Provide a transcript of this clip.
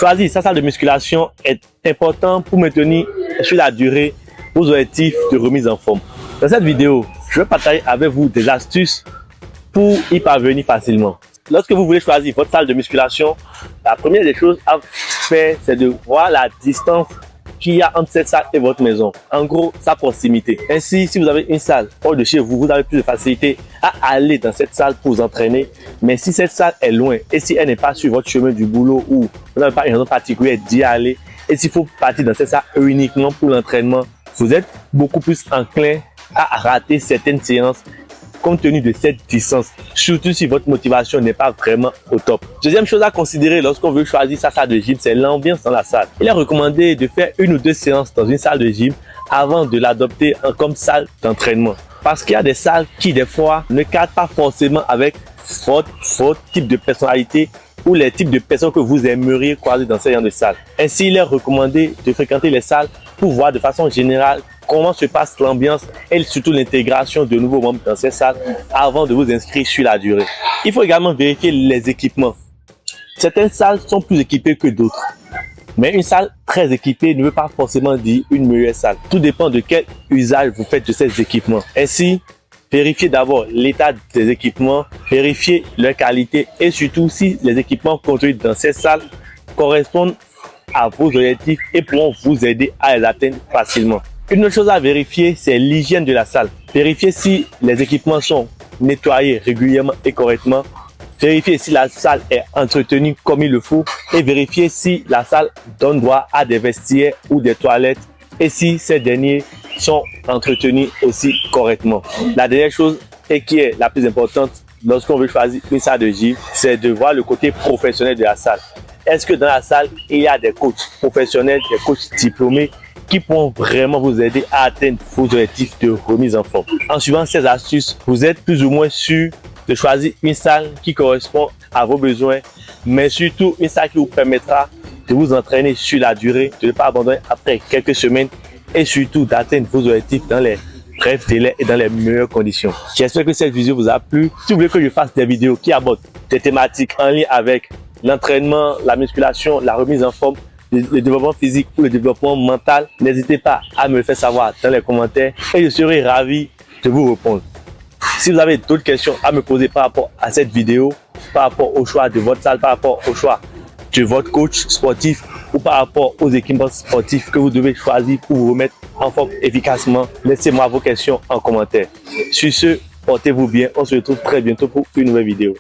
Choisir sa salle de musculation est important pour maintenir sur la durée vos objectifs de remise en forme. Dans cette vidéo, je vais partager avec vous des astuces pour y parvenir facilement. Lorsque vous voulez choisir votre salle de musculation, la première des choses à faire, c'est de voir la distance qu'il y a entre cette salle et votre maison. En gros, sa proximité. Ainsi, si vous avez une salle hors de chez vous, vous avez plus de facilité à aller dans cette salle pour vous entraîner. Mais si cette salle est loin et si elle n'est pas sur votre chemin du boulot ou vous n'avez pas une raison particulière d'y aller, et s'il faut partir dans cette salle uniquement pour l'entraînement, vous êtes beaucoup plus enclin à rater certaines séances compte tenu de cette distance, surtout si votre motivation n'est pas vraiment au top. Deuxième chose à considérer lorsqu'on veut choisir sa salle de gym, c'est l'ambiance dans la salle. Il est recommandé de faire 1 ou 2 séances dans une salle de gym avant de l'adopter comme salle d'entraînement. Parce qu'il y a des salles qui, des fois, ne cadrent pas forcément avec votre type de personnalité ou les types de personnes que vous aimeriez croiser dans ce genre de salle. Ainsi, il est recommandé de fréquenter les salles pour voir de façon générale comment se passe l'ambiance et surtout l'intégration de nouveaux membres dans ces salles avant de vous inscrire sur la durée. Il faut également vérifier les équipements. Certaines salles sont plus équipées que d'autres. Mais une salle très équipée ne veut pas forcément dire une meilleure salle. Tout dépend de quel usage vous faites de ces équipements. Ainsi, vérifiez d'abord l'état des équipements, vérifiez leur qualité et surtout si les équipements contenus dans ces salles correspondent à vos objectifs et pourront vous aider à les atteindre facilement. Une autre chose à vérifier, c'est l'hygiène de la salle. Vérifiez si les équipements sont nettoyés régulièrement et correctement. Vérifiez si la salle est entretenue comme il le faut et vérifiez si la salle donne droit à des vestiaires ou des toilettes et si ces derniers sont entretenus aussi correctement. La dernière chose et qui est la plus importante lorsqu'on veut choisir une salle de gym, c'est de voir le côté professionnel de la salle. Est-ce que dans la salle, il y a des coachs professionnels, des coachs diplômés qui pourront vraiment vous aider à atteindre vos objectifs de remise en forme. En suivant ces astuces, vous êtes plus ou moins sûr de choisir une salle qui correspond à vos besoins, mais surtout une salle qui vous permettra de vous entraîner sur la durée, de ne pas abandonner après quelques semaines et surtout d'atteindre vos objectifs dans les brefs délais et dans les meilleures conditions. J'espère que cette vidéo vous a plu. Si vous voulez que je fasse des vidéos qui abordent des thématiques en lien avec l'entraînement, la musculation, la remise en forme, le développement physique ou le développement mental, n'hésitez pas à me le faire savoir dans les commentaires et je serai ravi de vous répondre. Si vous avez d'autres questions à me poser par rapport à cette vidéo, par rapport au choix de votre salle, par rapport au choix de votre coach sportif ou par rapport aux équipements sportifs que vous devez choisir pour vous remettre en forme efficacement, laissez-moi vos questions en commentaire. Sur ce, portez-vous bien, on se retrouve très bientôt pour une nouvelle vidéo.